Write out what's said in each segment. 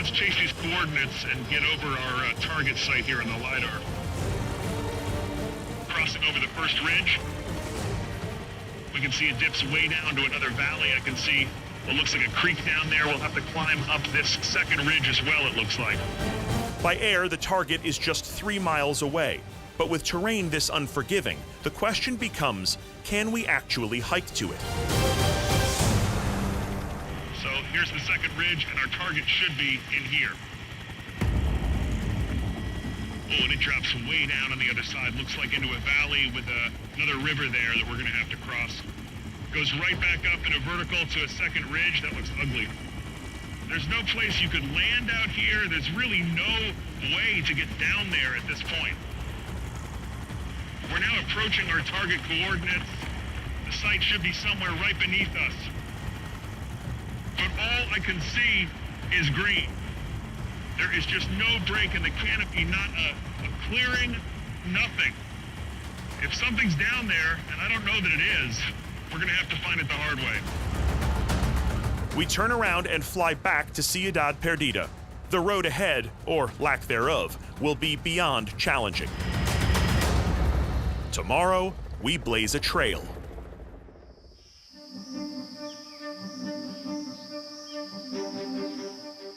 let's chase these coordinates and get over our target site here in the LiDAR. Crossing over the first ridge. We can see it dips way down to another valley. I can see what looks like a creek down there. We'll have to climb up this second ridge as well, it looks like. By air, the target is just 3 miles away. But with terrain this unforgiving, the question becomes, can we actually hike to it? So here's the second ridge, and our target should be in here. Oh, and it drops way down on the other side. Looks like into a valley with another river there that we're going to have to cross. Goes right back up in a vertical to a second ridge. That looks ugly. There's no place you could land out here. There's really no way to get down there at this point. We're now approaching our target coordinates. The site should be somewhere right beneath us. But all I can see is green. There is just no break in the canopy, not a clearing, nothing. If something's down there, and I don't know that it is, we're gonna have to find it the hard way. We turn around and fly back to Ciudad Perdida. The road ahead, or lack thereof, will be beyond challenging. Tomorrow, we blaze a trail.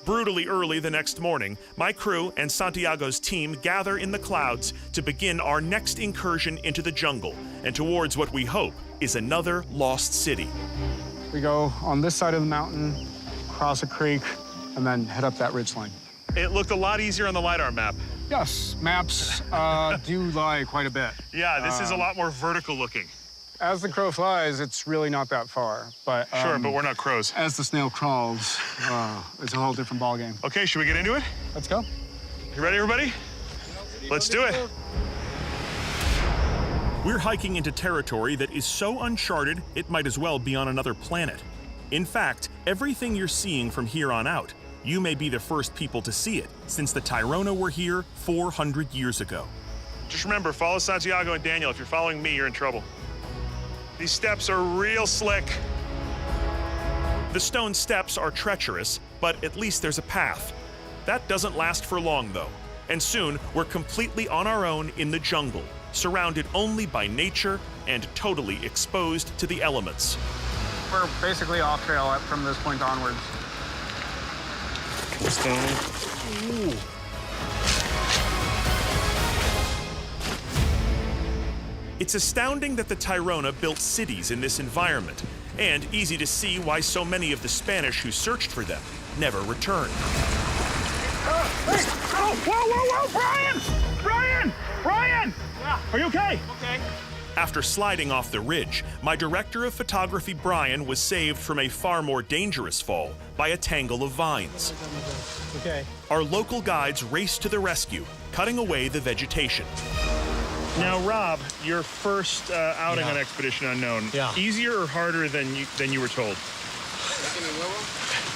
Brutally early the next morning, my crew and Santiago's team gather in the clouds to begin our next incursion into the jungle and towards what we hope is another lost city. We go on this side of the mountain, cross a creek, and then head up that ridgeline. It looked a lot easier on the LiDAR map. Yes, maps do lie quite a bit. Yeah, this is a lot more vertical looking. As the crow flies, it's really not that far. But Sure, but we're not crows. As the snail crawls, it's a whole different ballgame. Okay, should we get into it? Let's go. You ready, everybody? Let's do it. We're hiking into territory that is so uncharted, it might as well be on another planet. In fact, everything you're seeing from here on out, you may be the first people to see it, since the Tairona were here 400 years ago. Just remember, follow Santiago and Daniel. If you're following me, you're in trouble. These steps are real slick. The stone steps are treacherous, but at least there's a path. That doesn't last for long, though, and soon we're completely on our own in the jungle, surrounded only by nature and totally exposed to the elements. We're basically off trail from this point onwards. Ooh. It's astounding that the Tairona built cities in this environment, and easy to see why so many of the Spanish who searched for them never returned. Hey! Oh, whoa, Brian! Brian! Yeah. Are you okay? Okay. After sliding off the ridge, my director of photography, Brian, was saved from a far more dangerous fall by a tangle of vines. Okay. Our local guides raced to the rescue, cutting away the vegetation. Now, Rob, your first outing on Expedition Unknown. Yeah. Easier or harder than you were told?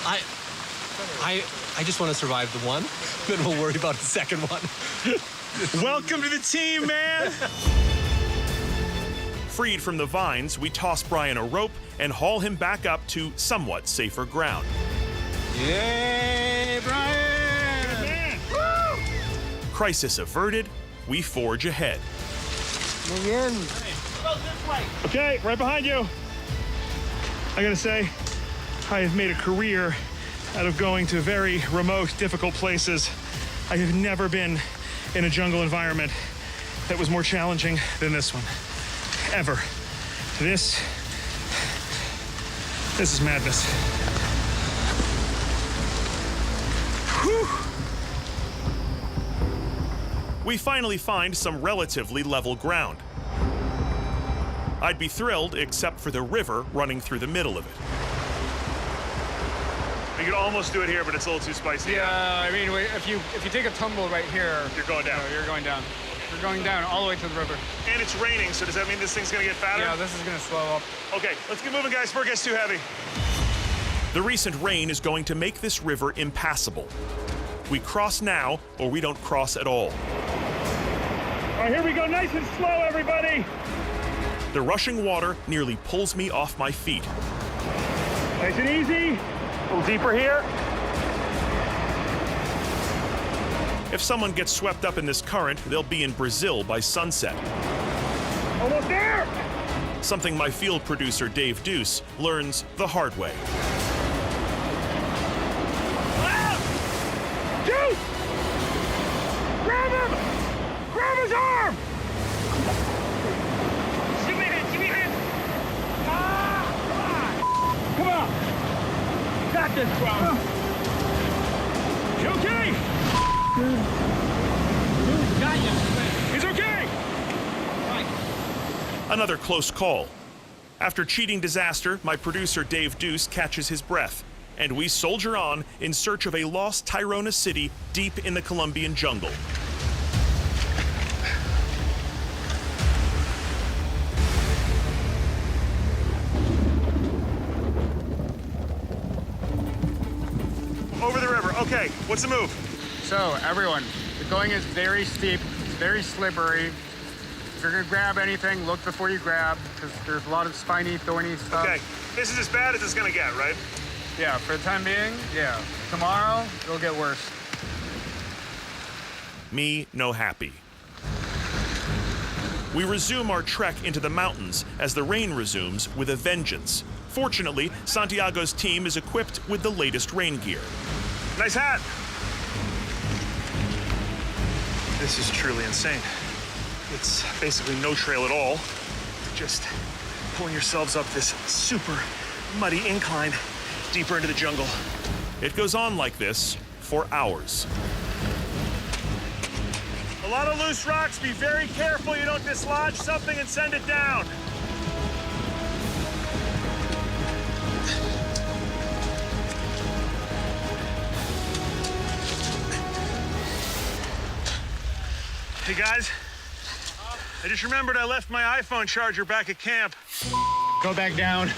I just want to survive the one, then we'll worry about the second one. Welcome to the team, man! Freed from the vines, we toss Brian a rope and haul him back up to somewhat safer ground. Yay, Brian! Good man! Woo! Crisis averted, we forge ahead. Move in. Go this way. Okay, right behind you. I gotta say, I have made a career out of going to very remote, difficult places. I have never been in a jungle environment that was more challenging than this one. Ever. This is madness. Whew. We finally find some relatively level ground. I'd be thrilled except for the river running through the middle of it. We could almost do it here, but it's a little too spicy. Yeah, I mean, if you take a tumble right here, You're going down. You're going down. You're going down all the way to the river. And it's raining, so does that mean this thing's gonna get fatter? Yeah, this is gonna slow up. Okay, let's get moving, guys, before it gets too heavy. The recent rain is going to make this river impassable. We cross now, or we don't cross at all. All right, here we go, nice and slow, everybody. The rushing water nearly pulls me off my feet. Nice and easy. A little deeper here. If someone gets swept up in this current, they'll be in Brazil by sunset. Almost there! Something my field producer Dave Deuce learns the hard way. Deuce! Grab him! Grab his arm! Give me a hand, give me a hand! Come on! Got this, bro! You okay? Got you. He's okay! Another close call. After cheating disaster, my producer Dave Deuce catches his breath, and we soldier on in search of a lost Tairona city deep in the Colombian jungle. Over the river. Okay, what's the move? So, everyone, the going is very steep, it's very slippery. If you're gonna grab anything, look before you grab, because there's a lot of spiny, thorny stuff. Okay, this is as bad as it's gonna get, right? Yeah, for the time being, yeah. Tomorrow, it'll get worse. Me no happy. We resume our trek into the mountains as the rain resumes with a vengeance. Fortunately, Santiago's team is equipped with the latest rain gear. Nice hat. This is truly insane. It's basically no trail at all. Just pulling yourselves up this super muddy incline deeper into the jungle. It goes on like this for hours. A lot of loose rocks. Be very careful you don't dislodge something and send it down. Hey guys, I just remembered I left my iPhone charger back at camp. Go back down.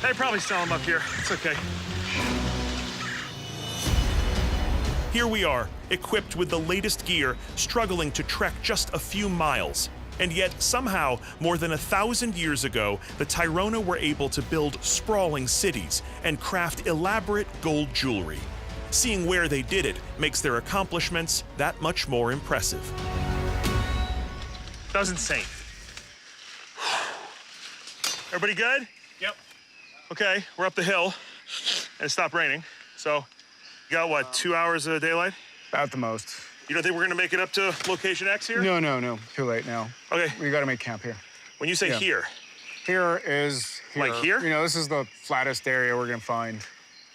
They probably sell them up here. It's okay. Here we are, equipped with the latest gear, struggling to trek just a few miles. And yet, somehow, more than 1,000 years ago, the Tairona were able to build sprawling cities and craft elaborate gold jewelry. Seeing where they did it makes their accomplishments that much more impressive. That was insane. Everybody good? Yep. Okay, we're up the hill, and it stopped raining. So, you got what, 2 hours of daylight? About the most. You don't think we're gonna make it up to location X here? No. Too late now. Okay, We gotta make camp here. when you say Yeah. here, Here is here. Like here? You know, this is the flattest area we're gonna find.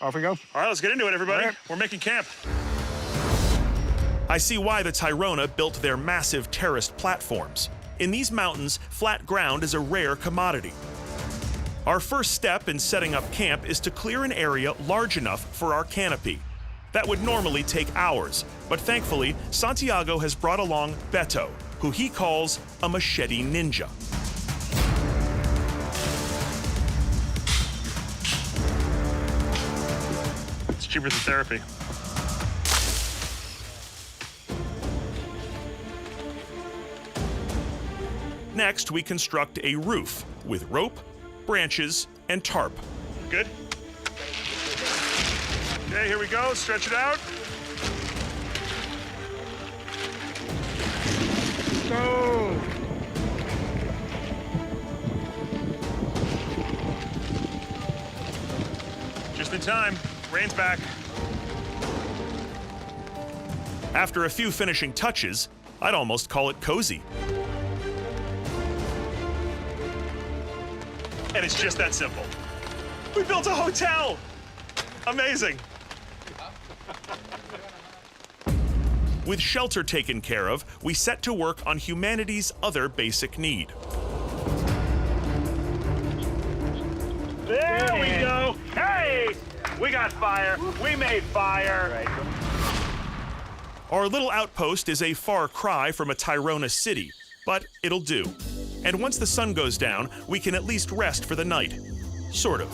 Off we go. all right, let's get into it, everybody. All right. We're making camp. I see why the Tairona built their massive terraced platforms. In these mountains, flat ground is a rare commodity. Our first step in setting up camp is to clear an area large enough for our canopy. That would normally take hours, but thankfully, Santiago has brought along Beto, who he calls a machete ninja. It's cheaper than therapy. Next, we construct a roof with rope, branches, and tarp. Good? Okay, here we go. Stretch it out. Go! Just in time. Rain's back. After a few finishing touches, I'd almost call it cozy. And it's just that simple. We built a hotel! Amazing. With shelter taken care of, we set to work on humanity's other basic need. There we go. Hey! We got fire. We made fire. Our little outpost is a far cry from a Tairona city, but it'll do. And once the sun goes down, we can at least rest for the night. Sort of.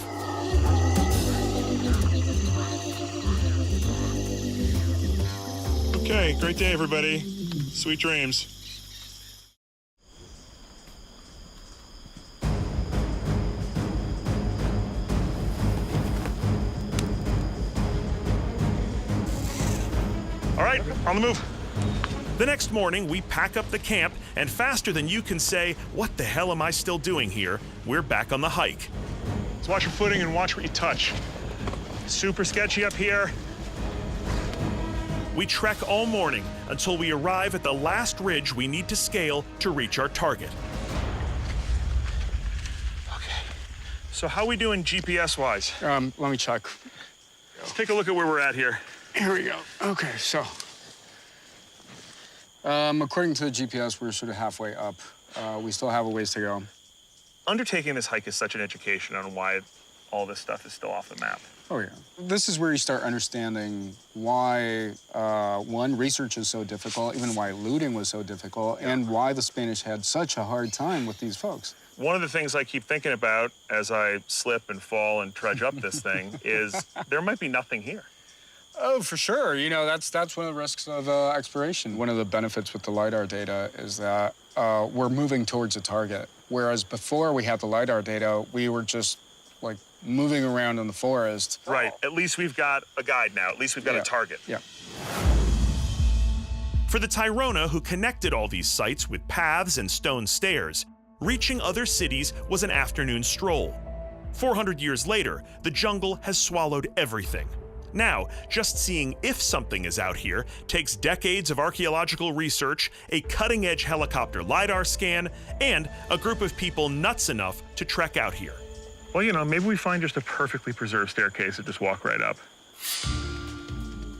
Okay, great day, everybody. Sweet dreams. All right, right, on the move. The next morning, we pack up the camp, and faster than you can say, "What the hell am I still doing here?" we're back on the hike. So watch your footing and watch what you touch. Super sketchy up here. We trek all morning until we arrive at the last ridge we need to scale to reach our target. Okay. So how we doing GPS-wise? Let me check. Let's take a look at where we're at here. Here we go. Okay, so. According to the GPS, we're sort of halfway up. We still have a ways to go. Undertaking this hike is such an education on why all this stuff is still off the map. Oh, yeah. This is where you start understanding why, one, research is so difficult, even why looting was so difficult, and why the Spanish had such a hard time with these folks. One of the things I keep thinking about as I slip and fall and trudge up this thing is there might be nothing here. Oh, for sure. You know, that's one of the risks of exploration. One of the benefits with the LiDAR data is that we're moving towards a target, whereas before we had the LiDAR data, we were just, like, moving around in the forest. Right. At least we've got a guide now. At least we've got a target. Yeah. For the Tyrona who connected all these sites with paths and stone stairs, reaching other cities was an afternoon stroll. 400 years later, the jungle has swallowed everything. Now, just seeing if something is out here takes decades of archaeological research, a cutting-edge helicopter LiDAR scan, and a group of people nuts enough to trek out here. Well, you know, maybe we find just a perfectly preserved staircase and just walk right up.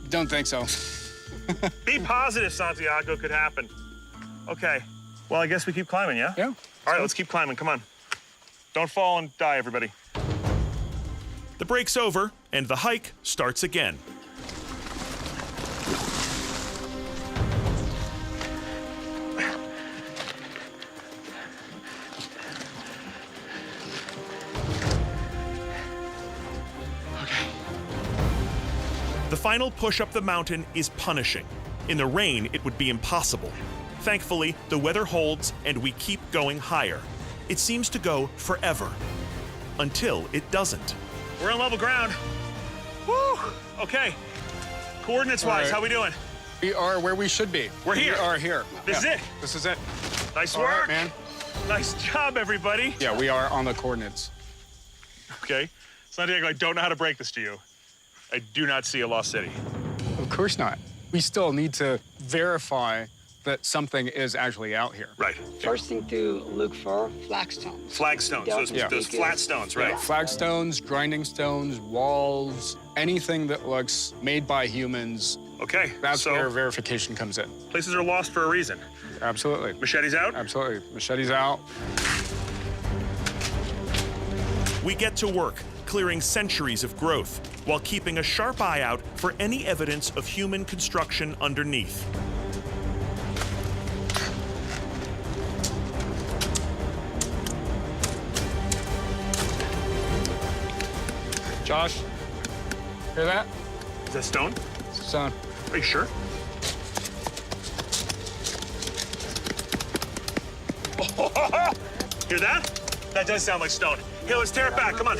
Don't think so. Be positive, Santiago, could happen. Okay. Well, I guess we keep climbing, yeah? Yeah. All right, let's keep climbing. Come on. Don't fall and die, everybody. The break's over, and the hike starts again. The final push up the mountain is punishing. In the rain, it would be impossible. Thankfully, the weather holds and we keep going higher. It seems to go forever. Until it doesn't. We're on level ground. Woo! Okay. Coordinates-wise, right. how we doing? We are where we should be. We're here. We are here. This is it. This is it. Nice All work. right, man. Nice job, everybody. Yeah, we are on the coordinates. Okay. Santiago, I don't know how to break this to you. I do not see a lost city. Of course not. We still need to verify that something is actually out here. Right. First thing to look for, flagstones. Flagstones, those flat stones, right? Yeah, flagstones, grinding stones, walls, anything that looks made by humans. Okay. That's so where verification comes in. places are lost for a reason. Absolutely. Machetes out? Absolutely. Machetes out. We get to work, clearing centuries of growth, while keeping a sharp eye out for any evidence of human construction underneath. Josh, hear that? Is that stone? Stone. Are you sure? Hear that? That does sound like stone. Here, let's tear it back. Come on.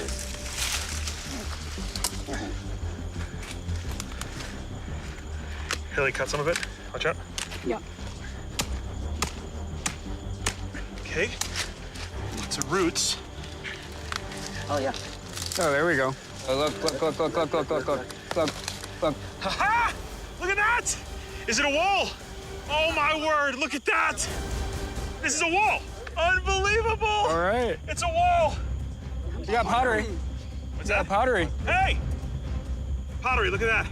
Haley, cut some of it. Watch out. Yeah. Okay. Lots of roots. Oh, yeah. Oh, there we go. Look. Ha-ha! Look at that! Is it a wall? Oh, my word. Look at that. This is a wall. Unbelievable. All right. It's a wall. You got pottery. What's that? Pottery. Hey! Pottery, look at that.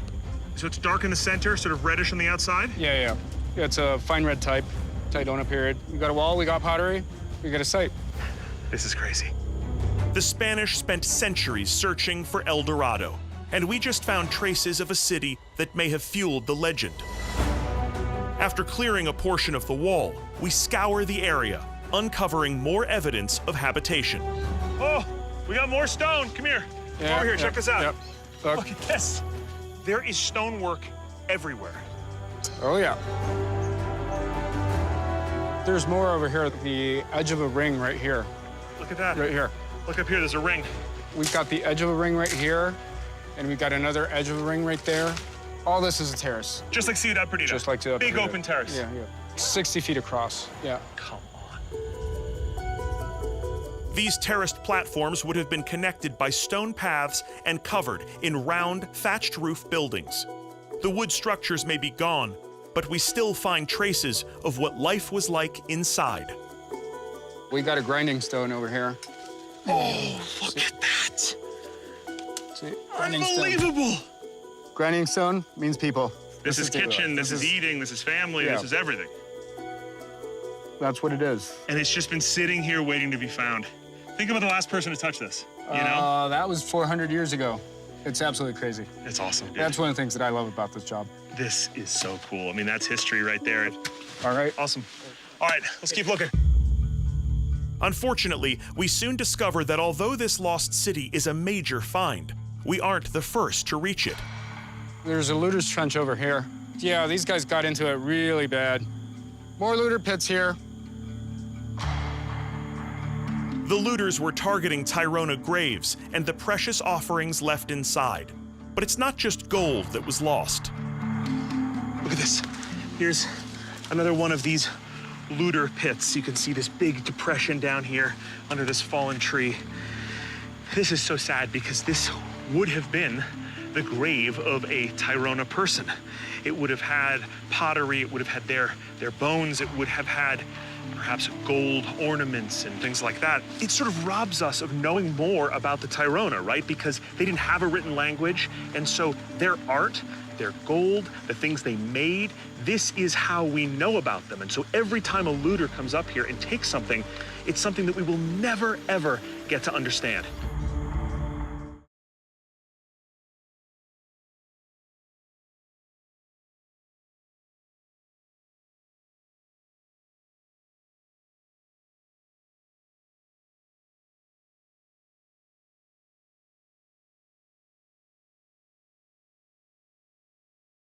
So it's dark in the center, sort of reddish on the outside? Yeah. It's a fine red type, Tidona period. We got a wall, we got pottery, we got a site. This is crazy. The Spanish spent centuries searching for El Dorado, and we just found traces of a city that may have fueled the legend. After clearing a portion of the wall, we scour the area, uncovering more evidence of habitation. Oh, we got more stone. Come here. Come over here, check this out. Yep. Look at this. There is stonework everywhere. Oh, yeah. There's more over here at the edge of a ring right here. Look at that. Right here. Look up here, there's a ring. We've got the edge of a ring right here, and we've got another edge of a ring right there. All this is a terrace. Just like Ciudad Perdida. Just like Ciudad Big Perdida. open terrace. Yeah, yeah. 60 feet across, yeah. Come on. These terraced platforms would have been connected by stone paths and covered in round, thatched roof buildings. The wood structures may be gone, but we still find traces of what life was like inside. We got a grinding stone over here. Oh, look at that. See, grinding stone. Unbelievable. Grinding stone means people. This is kitchen, this is eating, this is family, Yeah. this is everything. That's what it is. And it's just been sitting here waiting to be found. Think about the last person to touch this, you know? That was 400 years ago. It's absolutely crazy. It's awesome. That's one of the things that I love about this job. This is so cool. I mean, that's history right there. All right. Awesome. All right, let's keep looking. Unfortunately, we soon discover that although this lost city is a major find, we aren't the first to reach it. There's a looter's trench over here. Yeah, these guys got into it really bad. More looter pits here. The looters were targeting Tyrona graves and the precious offerings left inside. But it's not just gold that was lost. Look at this. Here's another one of these looter pits. You can see this big depression down here under this fallen tree. This is so sad because this would have been the grave of a Tyrona person. It would have had pottery, it would have had their bones, it would have had perhaps gold ornaments and things like that. It sort of robs us of knowing more about the Tyrona, right? Because they didn't have a written language, and so their art, their gold, the things they made, this is how we know about them. And so every time a looter comes up here and takes something, it's something that we will never, ever get to understand.